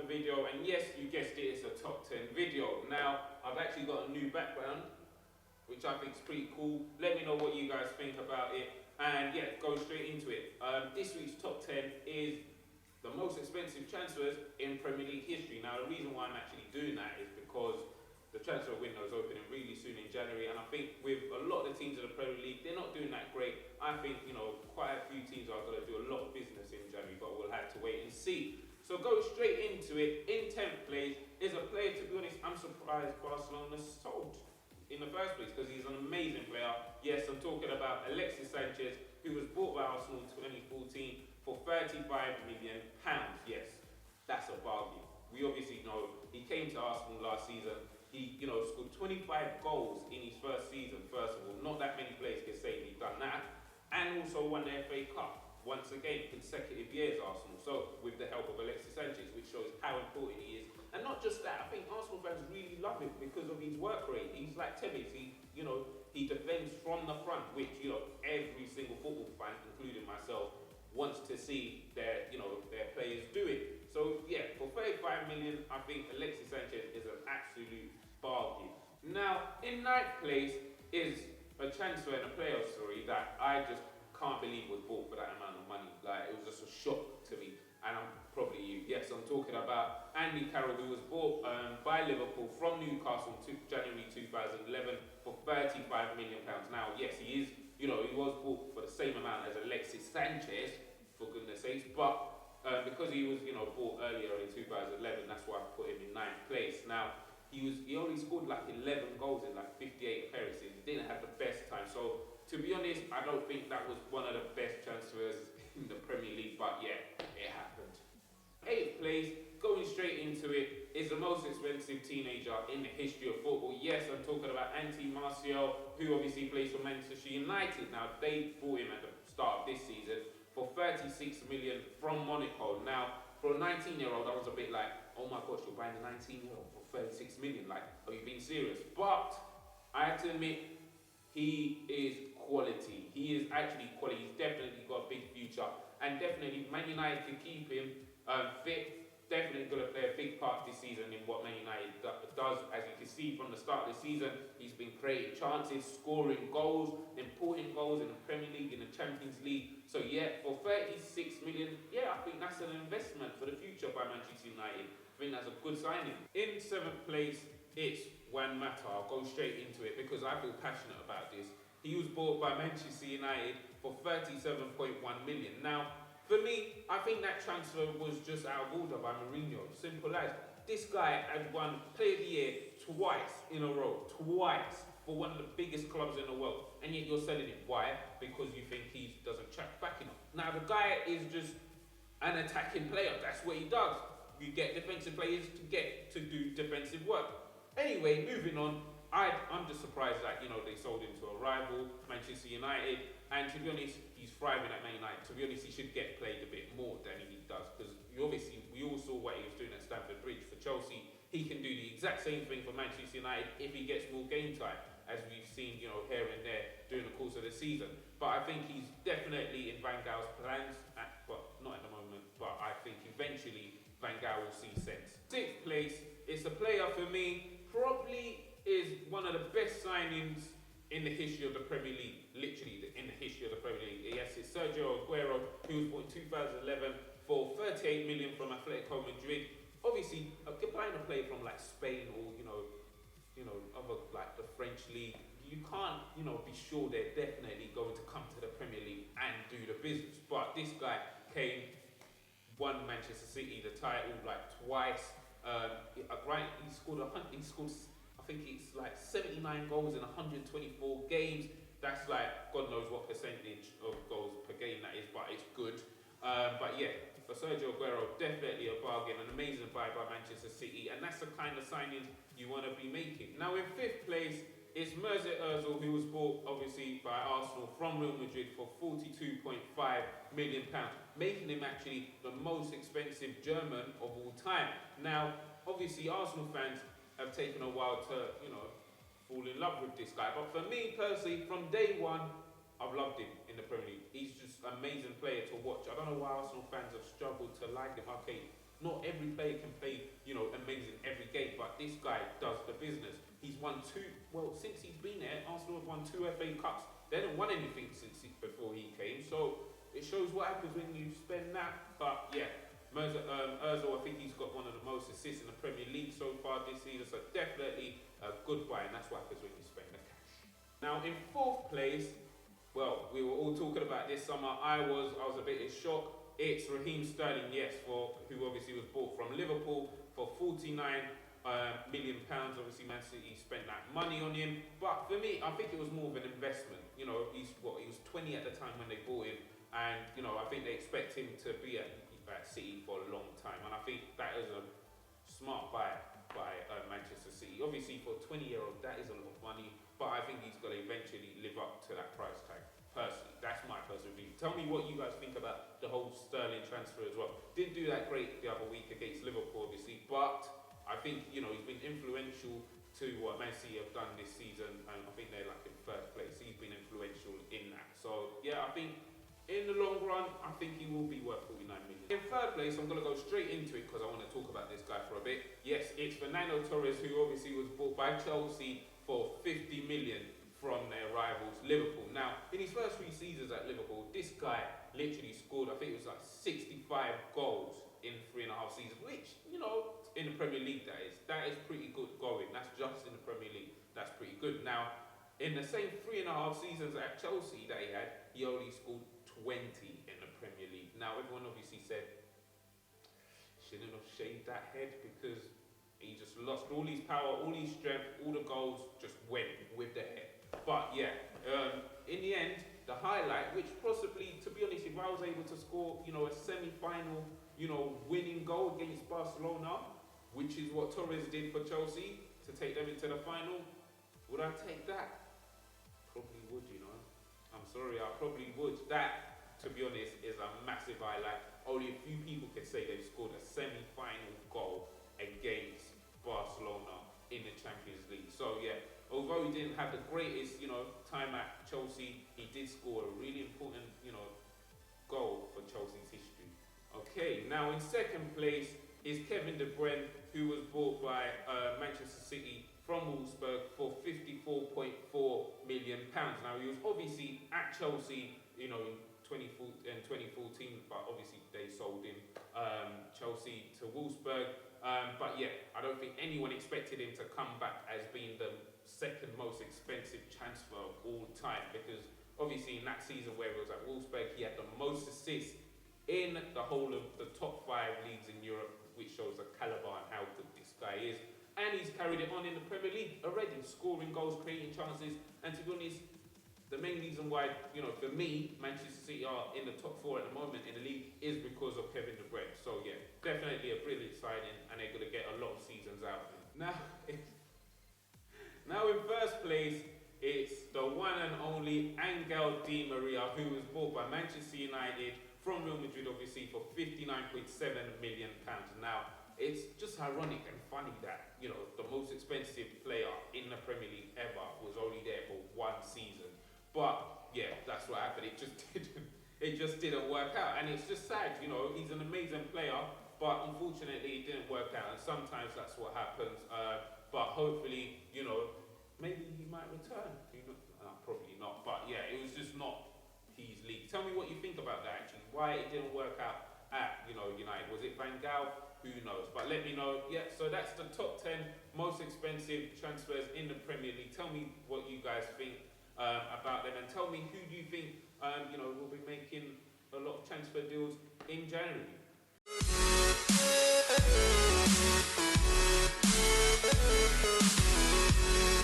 another video, and yes, you guessed it, it's a top 10 video. Now, I've actually got a new background, which I think is pretty cool. Let me know what you guys think about it, and yeah, go straight into it. This week's top 10 is the most expensive transfers in Premier League history. Now, the reason why I'm actually doing that is because the transfer window is opening really soon in January, and I think with a lot of the teams in the Premier League, they're not doing that great. I think, quite a few teams are going to do a lot of business in January, but we'll have to wait and see. So go straight into it. In 10th place is a player, to be honest, I'm surprised Barcelona sold in the first place, because he's an amazing player. Yes, I'm talking about Alexis Sanchez, who was bought by Arsenal in 2014 for £35 million. Yes, that's a bargain. We obviously know he came to Arsenal last season. He, scored 25 goals in his first season, first of all. Not that many players can say he's done that. And also won the FA Cup. Once again, consecutive years, Arsenal. So, with the help of Alexis Sanchez, which shows how important he is. And not just that, I think Arsenal fans really love him because of his work rate. He's like Tevez, he defends from the front, which, every single football fan, including myself, wants to see their players do it. So yeah, for 35 million, I think Alexis Sanchez is an absolute bargain. Now, in 9th place is a transfer and a player story that I just can't believe was bought for that amount of money. Like, it was just a shock to me. And I'm probably you. Yes, I'm talking about Andy Carroll, who was bought by Liverpool from Newcastle in January 2011 for £35 million. Now, yes, he is, he was bought for the same amount as Alexis Sanchez, for goodness sakes, but because he was, bought earlier in 2011, that's why I put him in 9th place. Now, he only scored like 11 goals in like 58 appearances. He didn't have the best time. So, to be honest, I don't think that was one of the best transfers in the Premier League, but yeah, it happened. 8th place, going straight into it, is the most expensive teenager in the history of football. Yes, I'm talking about Anthony Martial, who obviously plays for Manchester United. Now, they bought him at the start of this season for 36 million from Monaco. Now, for a 19-year-old, that was a bit like, oh my gosh, you're buying a 19-year-old for 36 million. Like, are you being serious? But I have to admit, he is quality. He is actually quality. He's definitely got a big future. And definitely, Man United can keep him fit. Definitely going to play a big part this season in what Man United does. As you can see from the start of the season, he's been creating chances, scoring goals, important goals in the Premier League, in the Champions League. So yeah, for 36 million, yeah, I think that's an investment for the future by Manchester United. I think that's a good signing. In 7th place, it's Juan Mata. I'll go straight into it because I feel passionate about this. He was bought by Manchester United for 37.1 million. Now, for me, I think that transfer was just out of order by Mourinho. Simple as. This guy had won Player of the Year twice in a row. Twice. For one of the biggest clubs in the world. And yet you're selling him. Why? Because you think he doesn't track back enough. Now, the guy is just an attacking player. That's what he does. You get defensive players to do defensive work. Anyway, moving on. I'm just surprised that, they sold him to a rival, Manchester United, and to be honest, he's thriving at Man United. To be honest, he should get played a bit more than he does, because we all saw what he was doing at Stamford Bridge for Chelsea. He can do the exact same thing for Manchester United if he gets more game time, as we've seen, here and there during the course of the season. But I think he's definitely in Van Gaal's plans, but not at the moment, but I think eventually Van Gaal will see sense. 6th place, it's a player for me, probably is one of the best signings in the history of the Premier League. Literally, in the history of the Premier League. Yes, it's Sergio Aguero, who was bought in 2011 for 38 million from Atletico Madrid. Obviously, buying a player from like Spain or, other like the French league, you can't, be sure they're definitely going to come to the Premier League and do the business. But this guy came, won Manchester City the title like twice. He scored I think it's like 79 goals in 124 games. That's like, God knows what percentage of goals per game that is, but it's good. But yeah, for Sergio Aguero, definitely a bargain, an amazing buy by Manchester City, and that's the kind of signing you want to be making. Now in 5th place, it's Mesut Ozil, who was bought obviously by Arsenal from Real Madrid for £42.5 million, making him actually the most expensive German of all time. Now, obviously Arsenal fans have taken a while to, fall in love with this guy. But for me personally, from day one, I've loved him in the Premier League. He's just an amazing player to watch. I don't know why Arsenal fans have struggled to like him. Okay, Not every player can play, amazing every game, but this guy does the business. He's won since he's been there, Arsenal have won 2 FA Cups. They haven't won anything before he came, so it shows what happens when you spend that. But yeah, Ozil, I think he's got one of the most assists in the Premier League so far this season, so definitely a good buy, and that's what happens when you spend the cash. Now in 4th place, well, we were all talking about this summer. I was a bit in shock. It's Raheem Sterling, yes, who obviously was bought from Liverpool for £49 million. Obviously, Man City spent that money on him. But for me, I think it was more of an investment. He was 20 at the time when they bought him, and I think they expect him to be at City for a long time. And I think that is a smart buy by Manchester City. Obviously, for a 20-year-old, that is a lot of money. But I think he's got to eventually live up to that price tag. Personally, that's my personal view. Tell me what you guys think about the whole Sterling transfer as well. Didn't do that great the other week against Liverpool, obviously, but I think he's been influential to what Man City have done this season, and I think they're like in 1st place. He's been influential in that. So yeah, I think in the long run, I think he will be worth 49 million. In 3rd place, I'm gonna go straight into it because I want to talk about this guy for a bit. Yes, it's Fernando Torres, who obviously was bought by Chelsea for 50 million. From their rivals, Liverpool. Now, in his first 3 seasons at Liverpool, this guy literally scored, I think it was like 65 goals in 3.5 seasons, which, in the Premier League that is pretty good going. That's just in the Premier League. That's pretty good. Now, in the same 3.5 seasons at Chelsea that he only scored 20 in the Premier League. Now, everyone obviously said, shouldn't have shaved that head because he just lost all his power, all his strength, all the goals just went with the head. But yeah, in the end, the highlight, which possibly, to be honest, if I was able to score, a semi-final, winning goal against Barcelona, which is what Torres did for Chelsea to take them into the final, would I take that? Probably would, I'm sorry, I probably would. That, to be honest, is a massive highlight. Only a few people can say they've scored a semi-final goal against Barcelona in the Champions League. So yeah, although he didn't have the greatest, time at Chelsea, he did score a really important, goal for Chelsea's history. Okay, now in 2nd place is Kevin De Bruyne, who was bought by Manchester City from Wolfsburg for £54.4 million. Now he was obviously at Chelsea, in 2014, but obviously they sold him Chelsea to Wolfsburg. But yeah, I don't think anyone expected him to come back as being the 2nd most expensive transfer of all time, because obviously in that season where he was at Wolfsburg, he had the most assists in the whole of the top 5 leagues in Europe, which shows the caliber and how good this guy is. And he's carried it on in the Premier League already, scoring goals, creating chances. And to be honest, the main reason why, for me, Manchester City are in the top 4 at the moment in the league is because of Kevin De Bruyne. So yeah, definitely a brilliant signing, and they're going to get a lot of seasons out of him. Now in 1st place, it's the one and only Angel Di Maria, who was bought by Manchester United from Real Madrid, obviously, for £59.7 million. Now, it's just ironic and funny that, the most expensive player in the Premier League ever was only there for 1 season. But yeah, that's what happened. It just didn't work out, and it's just sad. He's an amazing player, but unfortunately, it didn't work out. And sometimes that's what happens. But hopefully, maybe he might return. Probably not. But yeah, it was just not his league. Tell me what you think about that. Actually, why it didn't work out at United? Was it Van Gaal? Who knows? But let me know. Yeah. So that's the top 10 most expensive transfers in the Premier League. Tell me what you guys think about them, and tell me who do you think will be making a lot of transfer deals in January.